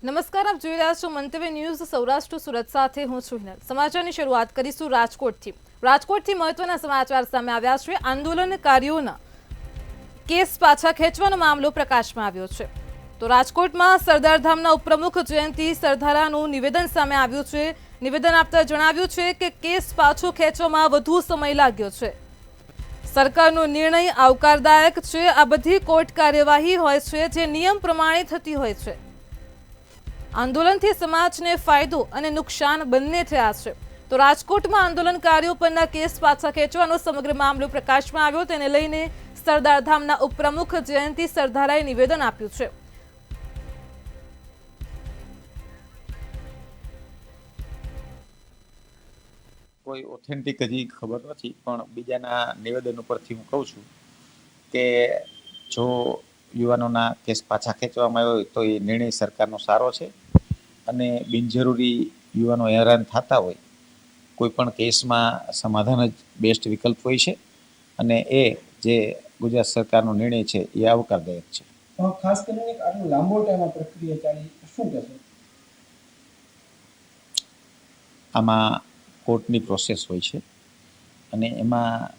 નમસ્કાર, આપ જોઈ રહ્યા છો મંતવ્ય ન્યૂઝ સૌરાષ્ટ્ર સુરત સાથે હું છું હિનલ। સમાચારની શરૂઆત કરીશું રાજકોટથી મહત્વના સમાચાર સામે આવ્યા છે। આંદોલનકારીઓના કેસ પાછા ખેંચવાનો મામલો પ્રકાશમાં આવ્યો છે। તો રાજકોટમાં સરદારધામના ઉપપ્રમુખ જયંતિ સરદારાનું નિવેદન સામે આવ્યું છે। નિવેદન આપતા જણાવ્યું છે કે કેસ પાછો ખેંચવામાં વધુ સમય લાગ્યો છે। સરકારનો નિર્ણય આવકારદાયક છે। આ બધી કોર્ટ કાર્યવાહી હોય છે જે નિયમ પ્રમાણે થતી હોય છે। આંદોલનથી સમાજને ફાયદો અને નુકસાન બંને થયા છે। તો રાજકોટમાં આંદોલનકારીઓ પરના કેસ પાછા ખેંચવાનો સમગ્ર મામલો પ્રકાશમાં આવ્યો। તેને લઈને સરદારધામના ઉપપ્રમુખ જયંતિ સરદારાએ નિવેદન આપ્યું છે। કોઈ ઓથેન્ટિક હજી ખબર નથી, પણ બીજાના નિવેદન ઉપરથી હું કહું છું કે જો યુવાનોના કેસ પાછા ખેંચવામાં આવ્યો હોય તો એ નિર્ણય સરકારનો સારો છે અને બિનજરૂરી યુવાનો હેરાન થતા હોય કોઈ પણ કેસમાં સમાધાન જ બેસ્ટ વિકલ્પ હોય છે અને એ જે ગુજરાત સરકારનો નિર્ણય છે એ આવકારદાયક છે। ખાસ કરીને આટલો લાંબો ટાઈમ આ પ્રક્રિયા ચાલી, શું કહેશો? આમાં કોર્ટની પ્રોસેસ હોય છે અને એમાં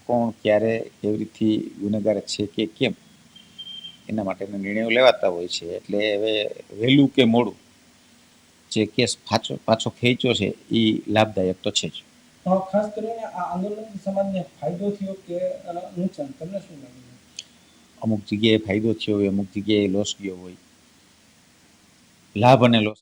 કોણ ક્યારે કેવી રીતથી ગુનેગાર છે કે કેમ એના માટેના નિર્ણયો લેવાતા હોય છે। એટલે હવે વહેલું કે મોડું જે કેસ પાછો ખેંચ્યો છે એ લાભદાયક તો છે જ। ખાસ કરીને આ આંદોલનથી સમાજને ફાયદો થયો કે નુકસાન, તમને શું લાગે છે? અમુક જગ્યાએ ફાયદો થયો હોય, અમુક જગ્યાએ લોસ ગયો હોય, લાભ અને લોસ।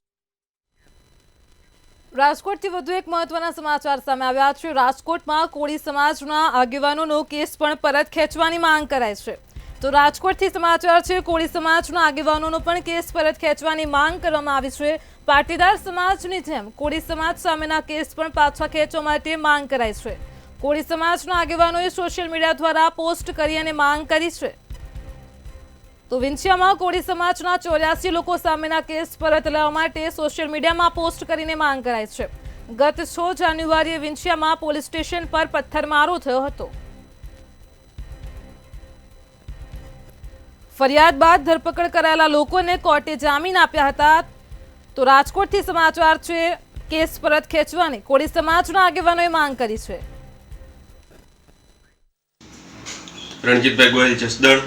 રાજકોટથી વધુ એક મહત્વના સમાચાર સામે આવ્યા છે। રાજકોટમાં કોળી સમાજના આગેવાનોનો કેસ પણ પરત ખેંચવાની માંગ કરાઈ છે। તો રાજકોટથી સમાચાર છે, કોળી સમાજના આગેવાનોનો પણ કેસ પરત ખેંચવાની માંગ કરવામાં આવી છે। પાટીદાર સમાજની જેમ કોળી સમાજ સામેના કેસ પણ પાછા ખેંચવા માટે માંગ કરાઈ છે। કોળી સમાજના આગેવાનોએ સોશિયલ મીડિયા દ્વારા પોસ્ટ કરી અને માંગ કરી છે। તો વિંછિયામાં કોળી સમાજના 84 લોકો સામેના કેસ પરત લેવા માટે સોશિયલ મીડિયામાં પોસ્ટ કરીને માંગ કરાઈ છે। ગત 6 જાન્યુઆરીએ વિંછિયામાં પોલીસ સ્ટેશન પર પથ્થરમારો થયો હતો। ફરિયાદ બાદ ધરપકડ કરાયેલા લોકોને કોર્ટે જામીન આપ્યા હતા। તો રાજકોટથી સમાચાર છે, કેસ પરત ખેંચવાની કોળી સમાજના આગેવાનોએ માંગ કરી છે। રણજીતભાઈ ગોયલ જસદણ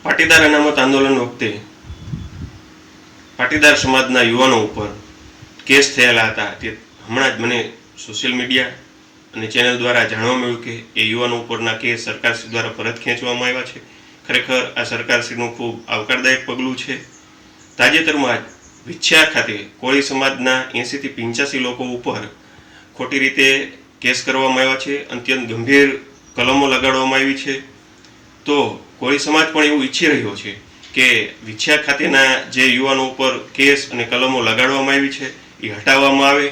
પાટીદાર અનામત આંદોલન વખતે પાટીદાર સમાજના યુવાનો ઉપર કેસ થયેલા હતા। તે હમણાં જ મને સોશિયલ મીડિયા અને ચેનલ દ્વારા જાણવા મળ્યું કે એ યુવાનો ઉપરના કેસ સરકારશ્રી દ્વારા પરત ખેંચવામાં આવ્યા છે। ખરેખર આ સરકારશ્રીનું ખૂબ આવકારદાયક પગલું છે। તાજેતરમાં જ વિંછિયા ખાતે કોળી સમાજના 80 થી 85 લોકો ઉપર ખોટી રીતે કેસ કરવામાં આવ્યા છે। અત્યંત ગંભીર કલમો લગાડવામાં આવી છે। તો કોળી સમાજ પણ એવું ઈચ્છી રહ્યો છે કે વિંછિયા ખાતેના જે યુવાનો ઉપર કેસ અને કલમો લગાડવામાં આવી છે એ હટાવવામાં આવે।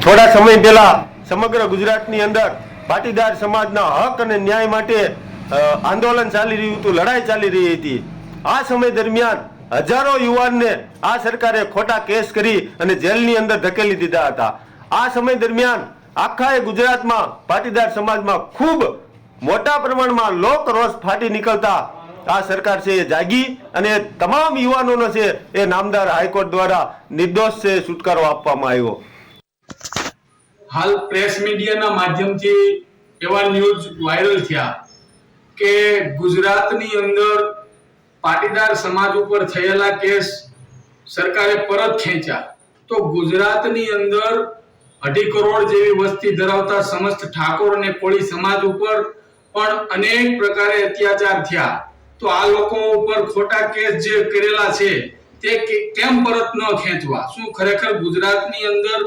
થોડા સમય પહેલા સમગ્ર ગુજરાતની અંદર પાટીદાર સમાજના હક અને ન્યાય માટે આંદોલન ચાલી રહ્યું હતું, લડાઈ ચાલી રહી હતી। આ સમય દરમિયાન હજારો યુવાનને આ સરકારે ખોટા કેસ કરી અને જેલની અંદર ધકેલી દીધા હતા। આ સમય દરમિયાન આખા ગુજરાતમાં પાટીદાર સમાજમાં ખૂબ મોટા પ્રમાણમાં લોક રોષ ફાટી નીકળતા આ સરકાર છે એ જાગી અને તમામ યુવાનોનો છે એ નામદાર હાઈકોર્ટ દ્વારા નિર્દોષ છે છુટકારો આપવામાં આવ્યો। હાલ પ્રેસ મીડિયાના માધ્યમથી એવા ન્યૂઝ વાયરલ થયા કે ગુજરાતની અંદર પાટીદાર સમાજ ઉપર થયેલા કેસ સરકારે પરત ખેંચ્યા। તો ગુજરાતની અંદર 2.5 કરોડ જેવી વસ્તી ધરાવતા સમસ્ત ઠાકોર અને કોળી સમાજ ઉપર પણ અનેક પ્રકારે અત્યાચાર થયા। તો આ લોકો ઉપર ખોટા કેસ જે કરેલા છે તે કેમ પરત ન ખેંચવા? શું ખરેખર ગુજરાતની અંદર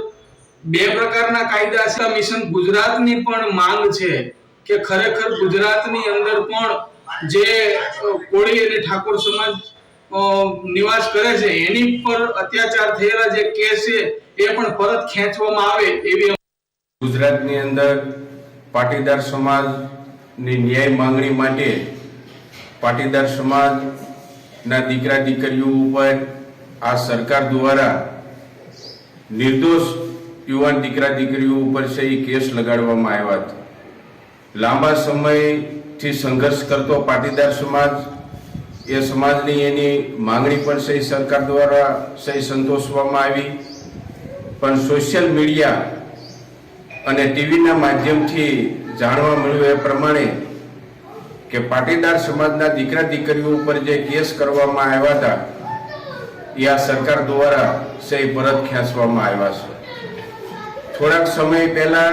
2 પ્રકારના કાયદા છે? મિશન ગુજરાતની પણ માંગ છે કે ખરેખર ગુજરાતની અંદર પણ જે કોળી અને ઠાકોર સમાજ નિવાસ કરે છે એની પર અત્યાચાર થયેલા જે કેસ છે એ પણ પરત ખેંચવામાં આવે એવી ગુજરાતની અંદર પાટીદાર સમાજની ન્યાય માંગણી માટે પાટીદાર સમાજના દીકરા દીકરીઓ ઉપર આ સરકાર દ્વારા નિર્દોષ યુવાન દીકરા દીકરીઓ ઉપર છે એ કેસ લગાડવામાં આવ્યા હતા। લાંબા સમયથી સંઘર્ષ કરતો પાટીદાર સમાજ એ સમાજની એની માંગણી પણ સહી સરકાર દ્વારા સહી સંતોષવામાં આવી, પણ સોશિયલ મીડિયા અને ટીવીના માધ્યમથી જાણવા મળ્યું એ પ્રમાણે કે પાટીદાર સમાજના દીકરા દીકરીઓ ઉપર જે કેસ કરવામાં આવ્યા હતા એ આ સરકાર દ્વારા સહી પરત ખેંચવામાં આવ્યા છે. થોડાક સમય પહેલા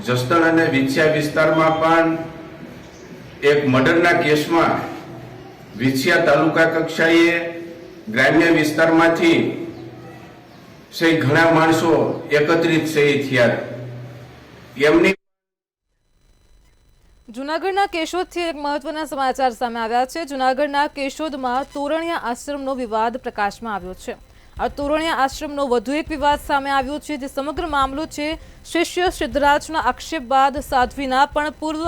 જસદણ અને વિછિયા વિસ્તારમાં પણ એક મર્ડરના કેસમાં વિછિયા તાલુકા કક્ષાએ ગ્રામ્ય વિસ્તારમાંથી સહી ઘણા માણસો એકત્રિત સહી થયા. એમની જૂનાગઢના કેશોદથી એક મહત્વના સમાચાર સામે આવ્યા છે. જૂનાગઢના કેશોદમાં તોરણિયા આશ્રમનો વિવાદ પ્રકાશમાં આવ્યો છે. આ તોરણિયા આશ્રમનો વધુ એક વિવાદ સામે આવ્યો છે, જે સમગ્ર મામલો છે શિષ્ય સિદ્ધરાજના આક્ષેપ બાદ સાધ્વીના પણ પૂર્વ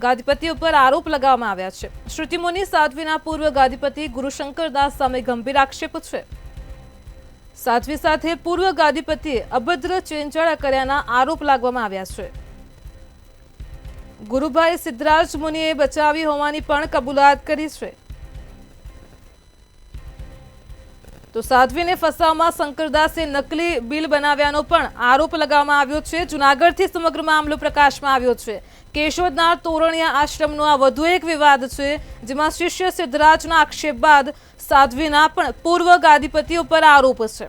ગાદીપતિ ઉપર આરોપ લગાવવામાં આવ્યા છે. શ્રુતિમુનિ સાધ્વીના પૂર્વ ગાદીપતિ ગુરુશંકર દાસ સામે ગંભીર આક્ષેપો છે. સાધ્વી સાથે પૂર્વ ગાદીપતિએ અભદ્ર ચેંચાળા કર્યાના આરોપ લાગવામાં આવ્યા છે. ગુરુભાઈ સિદ્ધરાજ મુનિએ બચાવી હોવાની પણ કબૂલાત કરી છે. તો સાધ્વીને ફસાવવામાં શંકરદાસે નકલી બિલ બનાવ્યાનો પણ આરોપ લગાવવામાં આવ્યો છે. જૂનાગઢથી સમગ્ર મામલો પ્રકાશમાં આવ્યો છે. કેશોદના તોરણિયા આશ્રમનો આ વધુ એક વિવાદ છે, જેમાં શિષ્ય સિદ્ધરાજના આક્ષેપ બાદ સાધ્વીના પણ પૂર્વ ગાદીપતિ ઉપર આરોપ છે.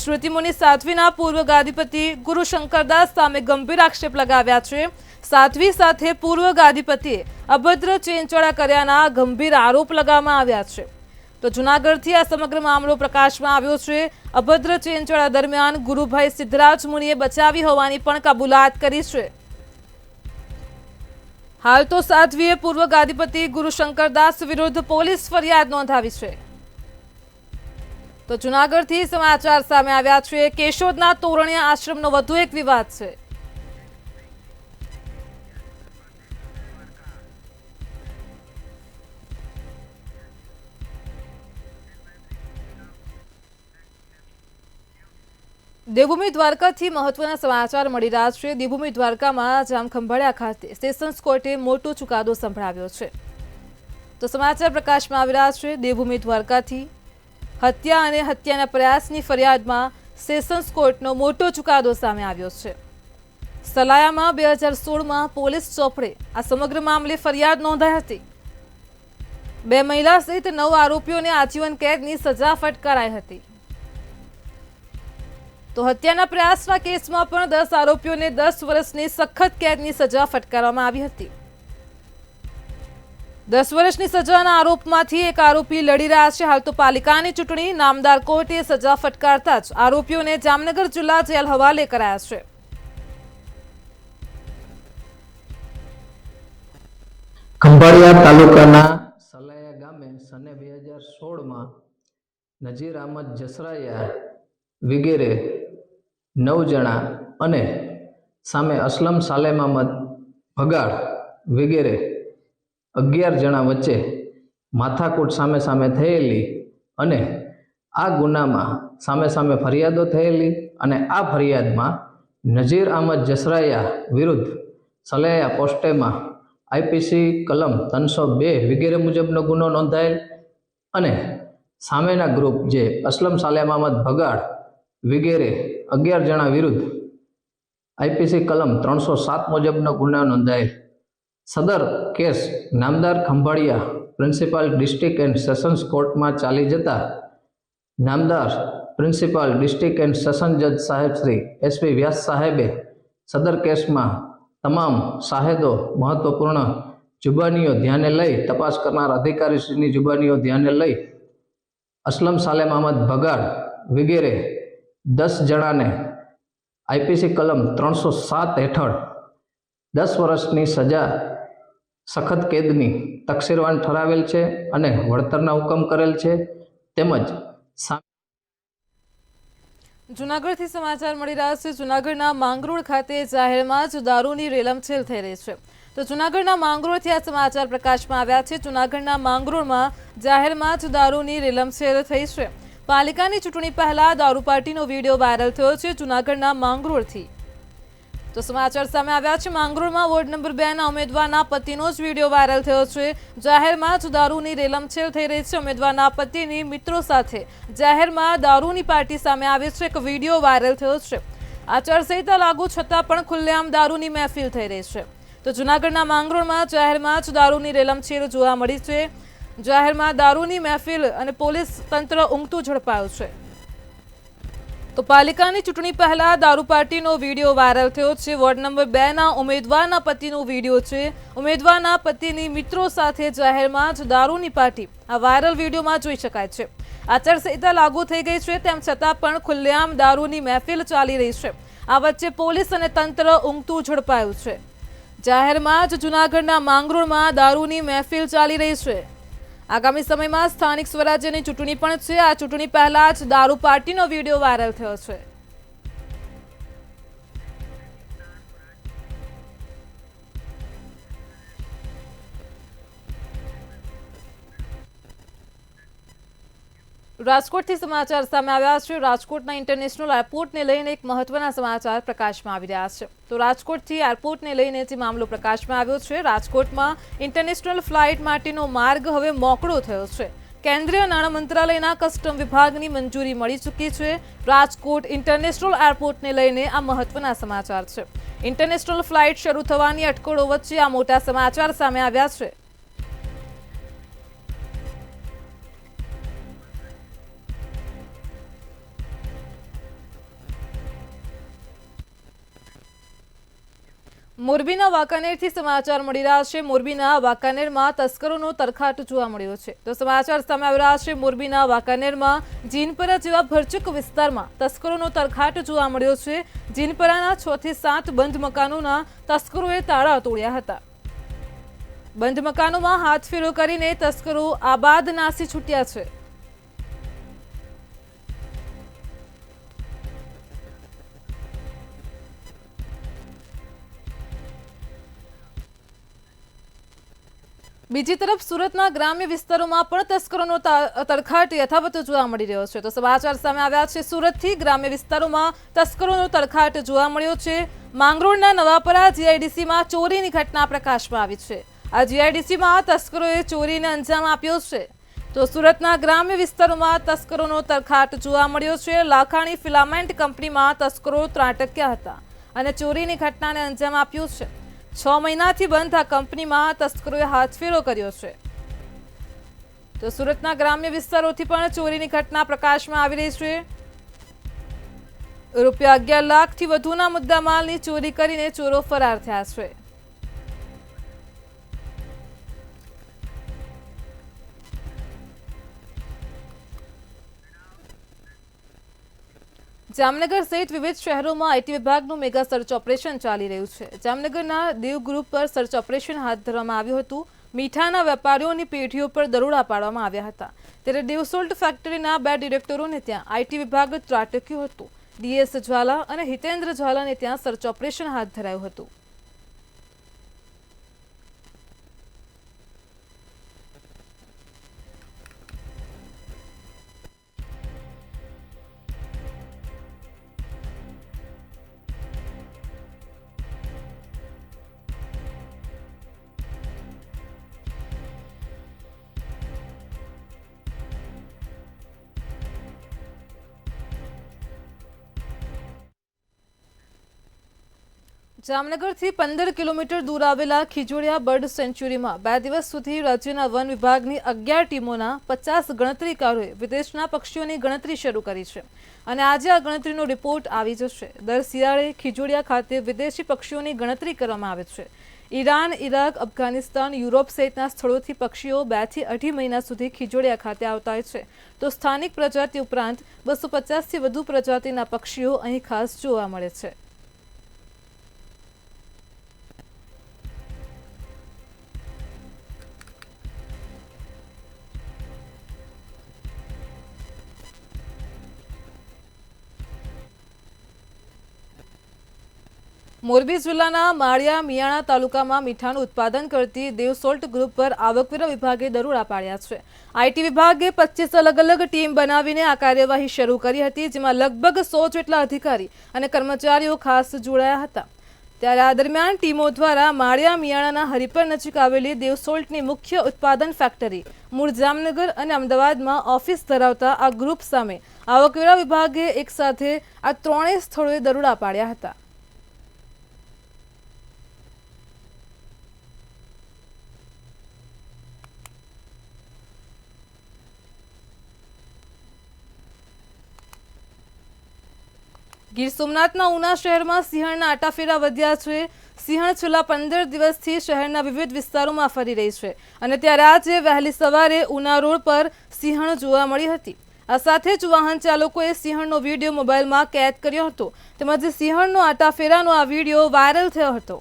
શ્રુતિમુનિ સાધ્વીના પૂર્વ ગાદીપતિ ગુરુશંકરદાસ સામે ગંભીર આક્ષેપ લગાવ્યા છે. સાધ્વી સાથે પૂર્વ ગાદીપતિએ અભદ્ર ચેંચાળા કર્યાના ગંભીર આરોપ લગાવવામાં આવ્યા છે. તો જૂનાગઢથી આ સમગ્ર મામલો પ્રકાશમાં આવ્યો છે. અભદ્ર ચેંચાળા દરમિયાન ગુરુભાઈ સિદ્ધરાજ મુનિએ બચાવી હોવાની પણ કબૂલાત કરી છે. હાલ તો સાધ્વીએ પૂર્વ ગાદીપતિ ગુરુશંકરદાસ વિરુદ્ધ પોલીસ ફરિયાદ નોંધાવી છે. તો જૂનાગઢથી સમાચાર સામે આવ્યા છે. કેશોદના તોરણિયા આશ્રમનો વધુ એક વિવાદ છે. દેવભૂમિ દ્વારકાથી મહત્વના સમાચાર મળી રહ્યા છે. દેવભૂમિ દ્વારકામાં જામખંભાળિયા ખાતે સેશન્સ કોર્ટે મોટો ચુકાદો સંભળાવ્યો છે. તો સમાચાર પ્રકાશમાં આવી રહ્યા છે. દેવભૂમિ દ્વારકાથી હત્યા અને હત્યાના પ્રયાસની ફરિયાદમાં સેશન્સ કોર્ટનો મોટો ચુકાદો સામે આવ્યો છે. સલાયામાં 2016માં પોલીસ ચોપડે આ સમગ્ર મામલે ફરિયાદ નોંધાઈ હતી. 2 મહિલા સહિત 9 આરોપીઓને આજીવન કેદની સજા ફટકારાઈ હતી. તો હત્યાના પ્રયાસના કેસમાં પણ 10 આરોપીઓને 10 વર્ષની સખત કેદની સજા ફટકારવામાં આવી હતી. 10 વર્ષની સજાના આરોપમાંથી એક આરોપી લડી રહ્યા છે. હાલ તો પાલિકાની ચૂંટણી નામદાર કોર્ટે સજા ફટકારતા જ આરોપીઓને જામનગર જિલ્લા જેલ હવાલે કરાયા છે. ખંભાળિયા તાલુકાના સલાયા ગામે સને 2016માં નજીર અહમદ જસરાયા વગેરે 9 જણા અને સામે અસલમ સાલેમ અહમદ ભગાડ વગેરે 11 જણા વચ્ચે માથાકૂટ સામે સામે થયેલી અને આ ગુનામાં સામે સામે ફરિયાદો થયેલી અને આ ફરિયાદમાં નજીર અહમદ જસરાયા વિરુદ્ધ સલાયા પોસ્ટેમાં આઈપીસી કલમ 302 વગેરે મુજબનો ગુનો નોંધાયેલ અને સામેના ગ્રુપ જે અસલમ સાલેમ અહમદ ભગાડ વગેરે 11 જણા વિરુદ્ધ આઈપીસી કલમ 307 મુજબનો ગુનો નોંધાયેલ. સદર કેસ નામદાર Khambhalia principal district and sessions કોર્ટમાં ચાલી જતા નામદાર પ્રિન્સિપાલ ડિસ્ટ્રિક્ટ એન્ડ સેશન જજ સાહેબ શ્રી એસપી વ્યાસ સાહેબે સદર કેસમાં તમામ સાહેદો મહત્વપૂર્ણ જુબાનીઓ ધ્યાને લઈ તપાસ કરનાર અધિકારીશ્રીની જુબાનીઓ ધ્યાને લઈ અસલમ સાલેમ અહમદ ભગાડ વગેરે 10 જણાને આઈપીસી કલમ 307 હેઠળ 10 વર્ષની સજા સખત કેદની તકસીરવાન ઠરાવેલ છે અને વળતરના હુકમ કરેલ છે. તેમજ જૂનાગઢથી સમાચાર મળી રહ્યા છે. જૂનાગઢના માંગરોળ ખાતે જાહેરમાં જ દારૂની રેલમછેલ થઈ રહી છે. તો જૂનાગઢના માંગરોળથી આ સમાચાર પ્રકાશમાં આવ્યા છે. જૂનાગઢના માંગરોળમાં જાહેરમાં જ દારૂની રેલમછેલ થઈ છે. પાલિકાની ચૂંટણી પહેલા દારૂ પાર્ટીનો વિડીયો વાયરલ થયો છે જૂનાગઢના માંગરોળથી. તો તો સમાચાર સામે આવ્યા છે માંગરોળમાં વોર્ડ નંબર 2 ના ઉમેદવારના પતિનો જ વિડીયો વાયરલ થયો છે। જાહેરમાં જ દારૂની રેલમછેલ થઈ રહી છે। ઉમેદવારના પતિની મિત્રો સાથે જાહેરમાં દારૂની પાર્ટી સામે આવી છે। એક વિડીયો વાયરલ થયો છે। આચારસંહિતા લાગુ છતાં પણ ખુલ્લેઆમ દારૂની મહેફિલ થઈ રહી છે। તો જૂનાગઢના માંગરોળમાં જાહેરમાં જ દારૂની રેલમછેલ જોવા મળી છે। જાહેરમાં દારૂની મહેફિલ અને પોલીસ તંત્ર ઊંઘતું ઝડપાયું છે। તો પાલિકાની ચૂંટણી પહેલા દારૂ પાર્ટીનો વિડીયો વાયરલ થયો છે। વોર્ડ નંબર 2 ના ઉમેદવારના પતિનો વિડીયો છે। ઉમેદવારના પતિની મિત્રો સાથે જાહેરમાં જ દારૂની પાર્ટી આ વાયરલ વિડીયોમાં જોઈ શકાય છે। આચારસંહિતા લાગુ થઈ ગઈ છે તેમ છતાં પણ ખુલ્લેઆમ દારૂની મહેફિલ ચાલી રહી છે। આ વચ્ચે પોલીસ અને તંત્ર ઊંઘતું ઝડપાયું છે। જાહેરમાં જ જૂનાગઢના માંગરોળમાં દારૂની મહેફિલ ચાલી રહી છે। આગામી સમયમાં સ્થાનિક સ્વરાજ્યની ચૂંટણી પણ છે। આ ચૂંટણી પહેલા જ દારૂ પાર્ટીનો વિડીયો વાયરલ થયો છે। રાજકોટથી સમાચાર સામે આવ્યા છે। રાજકોટના ઇન્ટરનેશનલ એરપોર્ટને લઈને એક મહત્વના સમાચાર પ્રકાશમાં આવી રહ્યા છે। તો રાજકોટથી એરપોર્ટને લઈને જે મામલો પ્રકાશમાં આવ્યો છે, રાજકોટમાં ઇન્ટરનેશનલ ફ્લાઇટ માટેનો માર્ગ હવે મોકળો થયો છે। કેન્દ્રીય નાણાં મંત્રાલયના કસ્ટમ વિભાગની મંજૂરી મળી ચૂકી છે। રાજકોટ ઇન્ટરનેશનલ એરપોર્ટને લઈને આ મહત્વના સમાચાર છે। ઇન્ટરનેશનલ ફ્લાઇટ શરૂ થવાની અટકળો વચ્ચે આ મોટા સમાચાર સામે આવ્યા છે। મોરબીના વાંકાનેરથી સમાચાર મળી રહ્યા છે। મોરબીના વાંકાનેરમાં તસ્કરોનો તરખાટ જોવા મળ્યો છે। તો સમાચાર સામે આવી રહ્યા છે। મોરબીના વાંકાનેરમાં જીનપરા જેવા ભરચક વિસ્તારમાં તસ્કરોનો તરખાટ જોવા મળ્યો છે। જીનપરાના 6 થી 7 બંધ મકાનોના તસ્કરોએ તાળા તોડ્યા હતા। બંધ મકાનોમાં હાથફેરો કરીને તસ્કરો આબાદ નાસી છૂટ્યા છે। બીજી તરફ સુરતના ગ્રામ્ય વિસ્તારોમાં પણ તસ્કરોનો તરખાટ યથાવત જોવા મળી રહ્યો છે। તો સમાચાર સામે આવ્યા છે। સુરતથી ગ્રામ્ય વિસ્તારોમાં તસ્કરોનો તરખાટ જોવા મળ્યો છે। માંગરોળના નવાપરા જીઆઈડીસીમાં ચોરીની ઘટના પ્રકાશમાં આવી છે। આ જીઆઈડીસીમાં તસ્કરોએ ચોરીને અંજામ આપ્યો છે। તો સુરતના ગ્રામ્ય વિસ્તારોમાં તસ્કરોનો તરખાટ જોવા મળ્યો છે। લાખાણી ફિલામેન્ટ કંપનીમાં તસ્કરો ત્રાટક્યા હતા અને ચોરીની ઘટનાને અંજામ આપ્યો છે। 6 મહિનાથી બંધ આ કંપનીમાં તસ્કરોએ હાથફેરો કર્યો છે। તો સુરતના ગ્રામ્ય વિસ્તારોથી પણ ચોરીની ઘટના પ્રકાશમાં આવી રહી છે। રૂપિયા 11 લાખથી વધુના મુદ્દામાલની ચોરી કરીને ચોરો ફરાર થયા છે। જામનગર સહિત વિવિધ શહેરોમાં આઈટી વિભાગનું મેગા સર્ચ ઓપરેશન ચાલી રહ્યું છે। જામનગરના દેવ ગ્રુપ પર સર્ચ ઓપરેશન હાથ ધરવામાં આવ્યું હતું। મીઠાના વેપારીઓની પેઢીઓ પર દરોડા પાડવામાં આવ્યા હતા। ત્યારે દેવ સોલ્ટ ફેક્ટરીના 2 ડિરેક્ટરોને ત્યાં આઈટી વિભાગ ત્રાટક્યું હતું। ડીએસ જ્વાલા અને હિતેન્દ્ર જ્વાલાને ત્યાં સર્ચ ઓપરેશન હાથ ધરાયું હતું। જામનગરથી 15 કિલોમીટર દૂર આવેલા ખીજોડિયા બર્ડ સેન્ચ્યુરીમાં 2 દિવસ સુધી રાજ્યના વન વિભાગની 11 ટીમોના 50 ગણતરીકારોએ વિદેશના પક્ષીઓની ગણતરી શરૂ કરી છે અને આજે આ ગણતરીનો રિપોર્ટ આવી જશે। દર શિયાળે ખીજોડિયા ખાતે વિદેશી પક્ષીઓની ગણતરી કરવામાં આવે છે। ઈરાન, ઇરાક, અફઘાનિસ્તાન, યુરોપ સહિતના સ્થળોથી પક્ષીઓ 2 થી 2.5 મહિના સુધી ખીજોડિયા ખાતે આવતા હોય છે। તો સ્થાનિક પ્રજાતિ ઉપરાંત 250થી વધુ પ્રજાતિના પક્ષીઓ અહીં ખાસ જોવા મળે છે। મોરબી જિલ્લાના માળિયા મિયાણા તાલુકામાં મીઠાનું ઉત્પાદન કરતી દેવ સોલ્ટ ગ્રુપ પર આવકવેરા વિભાગે દરોડા પાડ્યા છે। આઈટી વિભાગે 25 અલગ અલગ ટીમ બનાવીને આ કાર્યવાહી શરૂ કરી હતી, જેમાં લગભગ 100 જેટલા અધિકારી અને કર્મચારીઓ ખાસ જોડાયા હતા। ત્યારે આ દરમિયાન ટીમો દ્વારા માળિયા મિયાણાના હરિપર નજીક આવેલી દેવસોલ્ટની મુખ્ય ઉત્પાદન ફેક્ટરી મૂળ જામનગર અને અમદાવાદમાં ઓફિસ ધરાવતા આ ગ્રુપ સામે આવકવેરા વિભાગે એકસાથે આ ત્રણેય સ્થળોએ દરોડા પાડ્યા હતા. ગીર સોમનાથના ઉના શહેરમાં સિંહણના આટાફેરા વધ્યા છે. સિંહણ છેલ્લા 15 દિવસથી શહેરના વિવિધ વિસ્તારોમાં ફરી રહી છે અને ત્યારે આજે વહેલી સવારે ઉના રોડ પર સિંહણ જોવા મળી હતી. આ સાથે જ વાહન ચાલકોએ સિંહણનો વિડીયો મોબાઈલમાં કેદ કર્યો હતો તેમજ સિંહણનો આટાફેરાનો આ વિડીયો વાયરલ થયો હતો.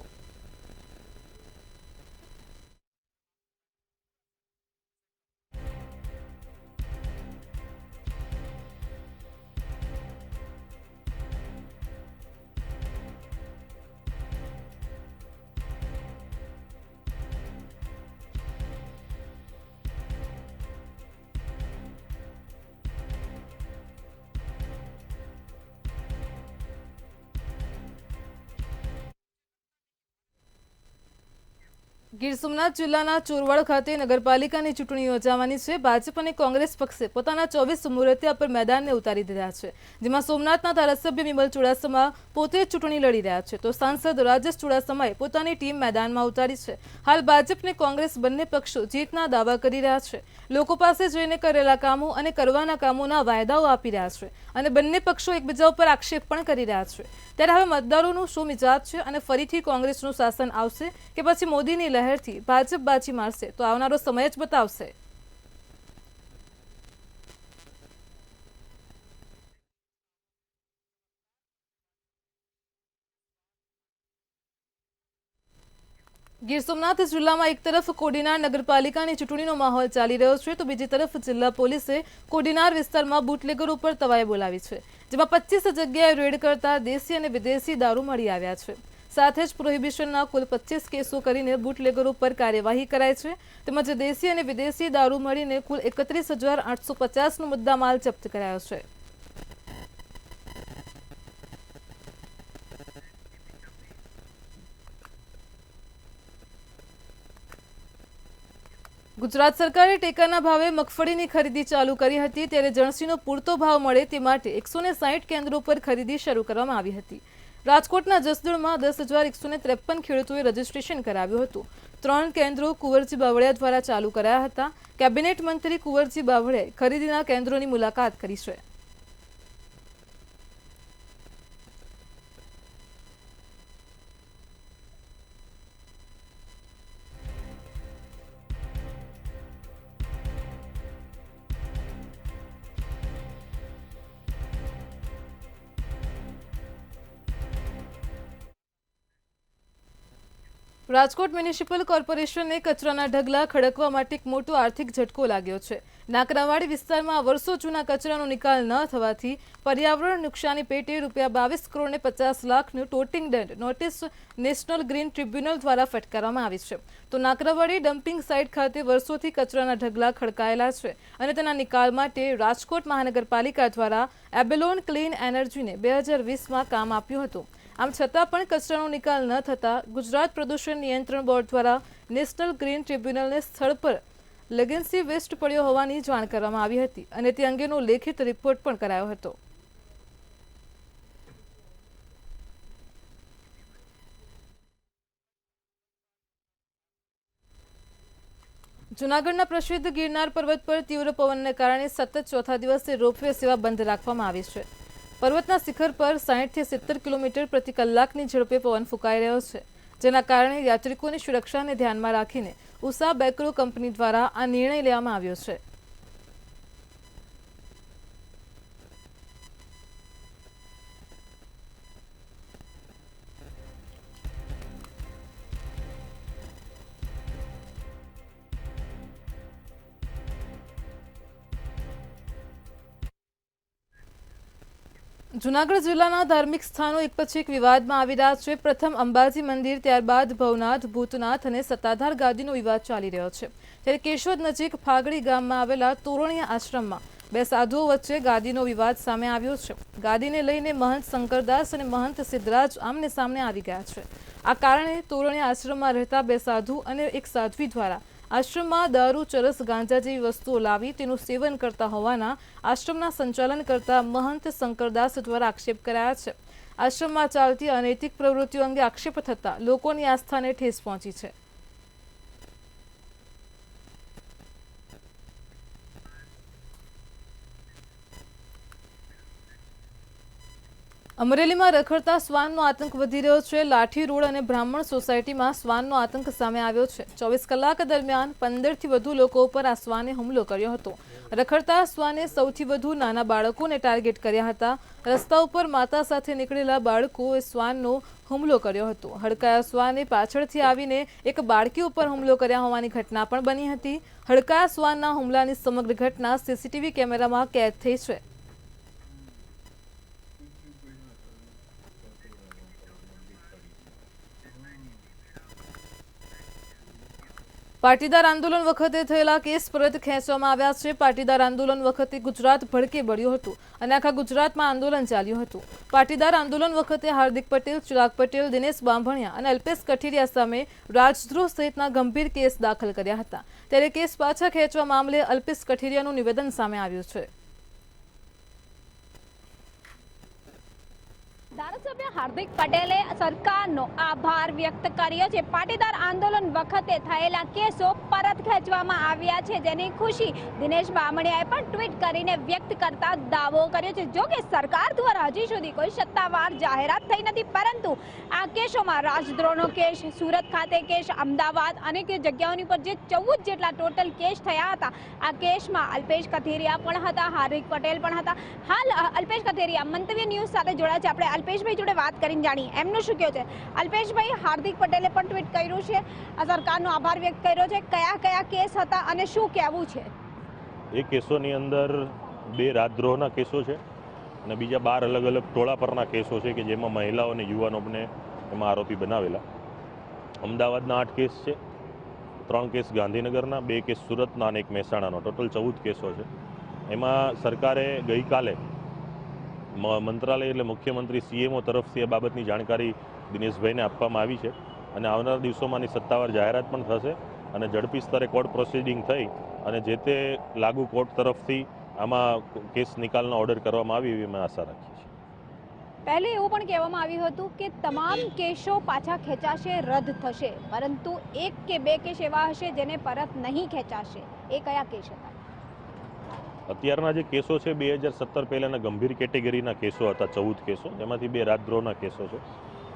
ગીર સોમનાથ જિલ્લાના ચોરવાડ ખાતે નગરપાલિકાની ચૂંટણી યોજાવાની છે. ભાજપ અને કોંગ્રેસ પક્ષે પોતાના 24 મુરતિયા પર મેદાનને ઉતારી દીધા છે, જેમાં સોમનાથના ધારાસભ્ય વિમલ ચુડાસમા પોતે ચૂંટણી લડી રહ્યા છે તો સાંસદ રાજેશ ચુડાસમાએ પોતાની ટીમ મેદાનમાં ઉતારી છે. હાલ ભાજપ અને કોંગ્રેસ બંને પક્ષો જીતના દાવા કરી રહ્યા છે. લોકો પાસે જઈને કરેલા કામો અને કરવાના કામોના વાયદાઓ આપી રહ્યા છે અને બંને પક્ષો એકબીજા ઉપર આક્ષેપ પણ કરી રહ્યા છે. ત્યારે હવે મતદારોનું શું મિજાજ છે અને ફરીથી કોંગ્રેસનું શાસન આવશે કે પછી મોદીની લહેરથી ભાજપ બાજી મારશે તો આવનારો સમય જ બતાવશે. ગીર સોમનાથ જિલ્લામાં એક તરફ કોડીનાર નગરપાલિકાની ચૂંટણીનો માહોલ ચાલી રહ્યો છે તો બીજી તરફ જિલ્લા પોલીસે કોડીનાર વિસ્તારમાં બુટલેગરો ઉપર તવાઈ બોલાવી છે, જેમાં 25 જગ્યાએ રેડ કરતા દેશી અને વિદેશી દારૂ મળી આવ્યા છે. સાથે જ પ્રોહિબિશનના કુલ 25 કેસો કરીને બુટલેગરો પર કાર્યવાહી કરાઈ છે તેમજ દેશી અને વિદેશી દારૂ મળીને કુલ 31,850નો મુદ્દામાલ જપ્ત કરાયો છે. ગુજરાત સરકારે ટેકાના ભાવે મગફળીની ખરીદી ચાલુ કરી હતી ત્યારે જણસીનો પૂરતો ભાવ મળે તે માટે 160 કેન્દ્રો પર ખરીદી શરૂ કરવામાં આવી હતી. રાજકોટના જસદણમાં 10,153 ખેડૂતોએ રજીસ્ટ્રેશન કરાવ્યું હતું. 3 કેન્દ્રો કુંવરજી બાવળિયા દ્વારા ચાલુ કરાયા હતા. કેબિનેટ મંત્રી કુંવરજી બાવળિયાએ ખરીદીના કેન્દ્રોની મુલાકાત કરી છે. રાજકોટ મ્યુનિસિપલ કોર્પોરેશનને કચરાના ઢગલા ખડકવા માટે એક મોટો આર્થિક ઝટકો લાગ્યો છે. નાકરાવાડી વિસ્તારમાં વર્ષો જૂના કચરાનો નિકાલ ન થવાથી પર્યાવરણ નુકસાની પેટે ₹22 કરોડ ને 50 લાખનું ટોટિંગ દંડ નોટિસ નેશનલ ગ્રીન ટ્રિબ્યુનલ દ્વારા ફટકારવામાં આવી છે. તો નાકરાવાડી ડમ્પિંગ સાઇટ ખાતે વર્ષોથી કચરાના ઢગલા ખડકાયેલા છે અને તેના નિકાલ માટે રાજકોટ મહાનગરપાલિકા દ્વારા એબેલોન ક્લીન એનર્જીને 2020માં કામ આપ્યું હતું. આમ છતાં પણ કચરાનો નિકાલ ન થતાં ગુજરાત પ્રદૂષણ નિયંત્રણ બોર્ડ દ્વારા નેશનલ ગ્રીન ટ્રિબ્યુનલને સ્થળ પર લેગન્સી વેસ્ટ પડ્યો હોવાની જાણ કરવામાં આવી હતી અને તે અંગેનો લેખિત રિપોર્ટ પણ કરાયો હતો. જૂનાગઢના પ્રસિદ્ધ ગિરનાર પર્વત પર તીવ્ર પવનને કારણે સતત ચોથા દિવસે રોપવે સેવા બંધ રાખવામાં આવી છે. પર્વતના શિખર પર 60 થી 70 કિલોમીટર પ્રતિ કલાકની ઝડપે પવન ફૂંકાઈ રહ્યો છે, જેના કારણે યાત્રિકોની સુરક્ષાને ધ્યાનમાં રાખીને ઉષા બેકરો કંપની દ્વારા આ નિર્ણય લેવામાં આવ્યો છે. જૂનાગઢ જિલ્લાના ધાર્મિક સ્થાનો એક પછી એક વિવાદમાં આવી રહ્યા છે. પ્રથમ અંબાજી મંદિર, ત્યારબાદ ભવનાથ, ભૂતનાથ અને સત્તાધાર ગાદીનો વિવાદ ચાલી રહ્યો છે. ત્યારે કેશોદ નજીક ફાગડી ગામમાં આવેલા તોરણીયા આશ્રમમાં બે સાધુઓ વચ્ચે ગાદીનો વિવાદ સામે આવ્યો છે. ગાદીને લઈને મહંત શંકરદાસ અને મહંત સિદ્ધરાજ આમને સામને આવી ગયા છે. આ કારણે તોરણીયા આશ્રમમાં રહેતા બે સાધુ અને એક સાધ્વી દ્વારા આશ્રમમાં દારૂ, ચરસ, ગાંજા જેવી વસ્તુઓ લાવી તેનું સેવન કરતા હોવાના આશ્રમના સંચાલન કરતા મહંત શંકરદાસ દ્વારા આક્ષેપ કરાયા છે. આશ્રમમાં ચાલતી અનૈતિક પ્રવૃત્તિઓ અંગે આક્ષેપ થતા લોકોની આસ્થાને ઠેસ પહોંચી છે. અમરેલીમાં રખડતા શ્વાનનો આતંક વધી રહ્યો છે. લાઠી રોડ અને બ્રાહ્મણ સોસાયટીમાં શ્વાનનો આતંક સામે આવ્યો છે. 24 કલાક દરમિયાન 15થી વધુ લોકો પર આ શ્વાને હુમલો કર્યો હતો. રખડતા શ્વાને સૌથી વધુ નાના બાળકોને ટાર્ગેટ કર્યા હતા. રસ્તા ઉપર માતા સાથે નીકળેલા બાળકોએ શ્વાનનો હુમલો કર્યો હતો. હડકાયા શ્વાને પાછળથી આવીને એક બાળકી ઉપર હુમલો કર્યા હોવાની ઘટના પણ બની હતી. હડકાયા શ્વાનના હુમલાની સમગ્ર ઘટના સીસીટીવી કેમેરામાં કેદ થઈ છે. પાટીદાર આંદોલન વખતે થયેલા કેસ પરત ખેંચવામાં આવ્યા છે. પાટીદાર આંદોલન વખતે ગુજરાત ભડકે બળ્યું હતું અને આખા ગુજરાતમાં આંદોલન ચાલ્યું હતું. પાટીદાર આંદોલન વખતે હાર્દિક પટેલ, ચિરાગ પટેલ, દિનેશ બાંભણિયા અને અલ્પેશ કઠેરિયા સામે રાજદ્રોહ સહિતના ગંભીર કેસ દાખલ કર્યા હતા. ત્યારે કેસ પાછા ખેંચવા મામલે અલ્પેશ કઠેરિયાનું નિવેદન સામે આવ્યું છે. ધારાસભ્ય હાર્દિક પટેલે સરકારનો આભાર વ્યક્ત કર્યો છે. પાટીદાર આંદોલન વખતે થયેલા કેસો પરત ખેંચવામાં આવ્યા છે, જેની ખુશી દિનેશ બામણિયાએ પણ ટ્વીટ કરીને વ્યક્ત કરતા દાવો કર્યો છે. જો કે સરકાર દ્વારા હજી સુધી કોઈ સત્તાવાર જાહેરાત થઈ નથી, પરંતુ આ કેસોમાં રાજદ્રોહનો કેસ, સુરત ખાતે કેસ, અમદાવાદ અનેક જગ્યાઓની પર જે 14 જેટલા ટોટલ કેસ થયા હતા. આ કેસમાં અલ્પેશ કથિરિયા પણ હતા, હાર્દિક પટેલ પણ હતા. હાલ અલ્પેશ કથિરિયા મંતવ્ય ન્યૂઝ સાથે જોડાયા છે. આપણે અલ્પેશભાઈ જોડે વાત કરીને જાણીએ એમનું શું કહ્યું છે. અલ્પેશભાઈ, હાર્દિક પટેલે પણ ટ્વીટ કર્યું છે, સરકારનો આભાર વ્યક્ત કર્યો છે. કયા કયા કેસ હતા અને શું કહેવું છે? એ કેસોની અંદર 2 રાજદ્રોહના કેસો છે અને બીજા 12 અલગ અલગ ટોળા પરના કેસો છે કે જેમાં મહિલાઓ અને યુવાનોને એમાં આરોપી બનાવેલા. અમદાવાદના 8 કેસ છે, 3 કેસ ગાંધીનગરના, 2 કેસ સુરતના અને 1 મહેસાણાનો. ટોટલ 14 કેસો છે. એમાં સરકારે ગઈકાલે મંત્રાલય એટલે મુખ્યમંત્રી CMO તરફથી આ બાબતની જાણકારી દિનેશભાઈને આપવામાં આવી છે અને આવનારા દિવસોમાંની સત્તાવાર જાહેરાત પણ થશે અને ઝડપી સ્તરે કોર્ટ પ્રોસિડિંગ થઈ અને જે તે લાગુ કોર્ટ તરફથી આમાં કેસ નિકાલનો ઓર્ડર કરવામાં આવી એવી અમે આશા રાખીએ છીએ. પહેલે એવું પણ કહેવામાં આવ્યું હતું કે તમામ કેસો પાછા ખેંચાશે, રદ થશે, પરંતુ 1 કે 2 કેસ એવા હશે જેને પરત નહીં ખેંચાશે. એ કયા કેસ હતા? અત્યારના જે કેસો છે 2017 પહેલાંના ગંભીર કેટેગરીના કેસો હતા, 14 કેસો, એમાંથી 2 રાજદ્રોહના કેસો છે.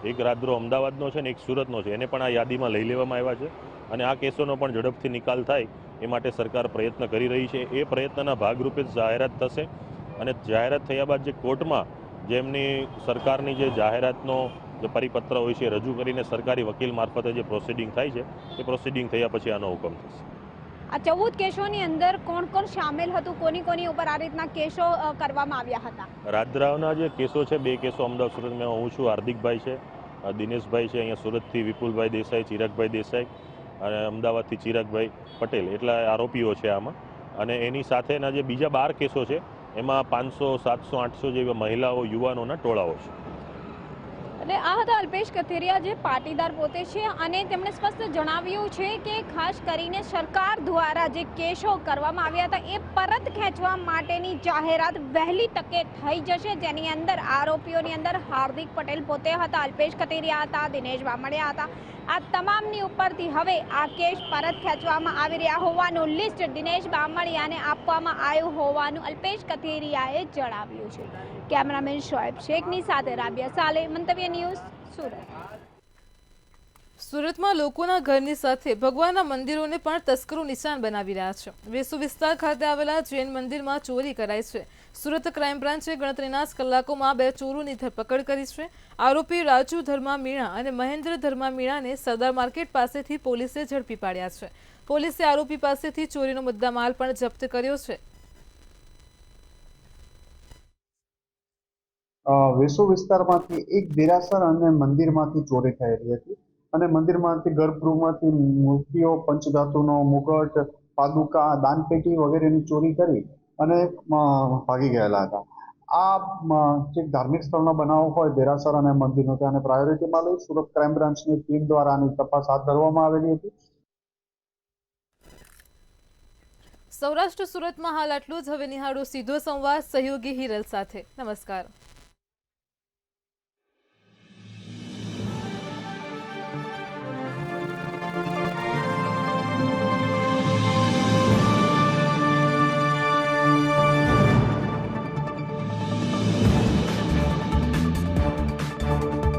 એક રાજદ્રોહ અમદાવાદનો છે ને એક સુરતનો છે. એને પણ આ યાદીમાં લઈ લેવામાં આવ્યા છે અને આ કેસોનો પણ ઝડપથી નિકાલ થાય એ માટે સરકાર પ્રયત્ન કરી રહી છે. એ પ્રયત્નના ભાગરૂપે જ જાહેરાત થશે અને જાહેરાત થયા બાદ જે કોર્ટમાં જેમની સરકારની જે જાહેરાતનો જે પરિપત્ર હોય છે રજૂ કરીને સરકારી વકીલ મારફતે જે પ્રોસિડિંગ થાય છે એ પ્રોસિડિંગ થયા પછી આનો હુકમ થશે. આ 14 કેસોની અંદર કોણ કોણ સામેલ હતું? કોની ઉપર આ રીતના કેસો કરવામાં આવ્યા હતા? રાજદ્રોહના જે કેસો છે 2 કેસો અમદાવાદ સુરતમાં હું છું, હાર્દિકભાઈ છે, દિનેશભાઈ છે, અહીંયા સુરતથી વિપુલભાઈ દેસાઈ, ચિરાગભાઈ દેસાઈ અને અમદાવાદથી ચિરાગભાઈ પટેલ, એટલા આરોપીઓ છે આમાં. અને એની સાથેના જે બીજા 12 કેસો છે એમાં 500, 700, 800 જેવા મહિલાઓ, યુવાનોના ટોળાઓ છે. એટલે આ હતા અલ્પેશ કથિરિયા, જે પાટીદાર પોતે છે અને તેમણે સ્પષ્ટ જણાવ્યું છે કે ખાસ કરીને સરકાર દ્વારા જે કેસો કરવામાં આવ્યા હતા એ પરત ખેંચવા માટેની જાહેરાત વહેલી તકે થઈ જશે, જેની અંદર આરોપીઓની અંદર હાર્દિક પટેલ પોતે હતા, અલ્પેશ કથિરિયા હતા, દિનેશ બામણિયા હતા. આ તમામની ઉપરથી હવે આ કેસ પરત ખેંચવામાં આવી રહ્યા હોવાનું લિસ્ટ દિનેશ બામણિયાને આપવામાં આવ્યું હોવાનું અલ્પેશ કથિરિયાએ જણાવ્યું છે. કેમેરામેન શોએબ શેખની સાથે રાબિયા સાલે, મંતવ્ય ન્યૂઝ, સુરત. સુરતમાં લોકોના ઘરની સાથે ભગવાનના મંદિરોને પણ તસ્કરો નિશાન બનાવી રહ્યા છે. વેસુ વિસ્તાર ખાતે આવેલા જૈન મંદિરમાં ચોરી કરાઈ છે. સુરત ક્રાઇમ બ્રાન્ચે ગણતરીના જ કલાકોમાં 2 ચોરોની ધરપકડ કરી છે. આરોપી રાજુ ધર્મા મીણા અને મહેન્દ્ર ધર્મા મીણાને સરદાર માર્કેટ પાસેથી પોલીસે ઝડપી પાડ્યા છે. પોલીસે આરોપી પાસેથી ચોરીનો મુદ્દામાલ પણ જપ્ત કર્યો છે. વેસુ વિસ્તારમાંથી એક દેરાસર અને મંદિરમાંથી ચોરી થયેલી હતી અને મંદિરમાંથી ગર્ભગૃહમાંથી મૂર્તિઓ, પંચધાતુનો મુગટ, પાદુકા, દાનપેટી વગેરેની ચોરી કરી અને ભાગી ગયેલા હતા. આ જે ધાર્મિક સ્થળનો બનાવ હોય દેરાસર અને મંદિરનો તેને પ્રાયોરિટીમાં લઈ સુરત ક્રાઇમ બ્રાન્ચની ટીમ દ્વારા આની તપાસ હાથ ધરવામાં આવેલી હતી. સૌરાષ્ટ્ર સુરતમાં હાલ આટલું જ. હવે નિહાળો સીધો સંવાદ સહયોગી હિરલ સાથે. નમસ્કાર.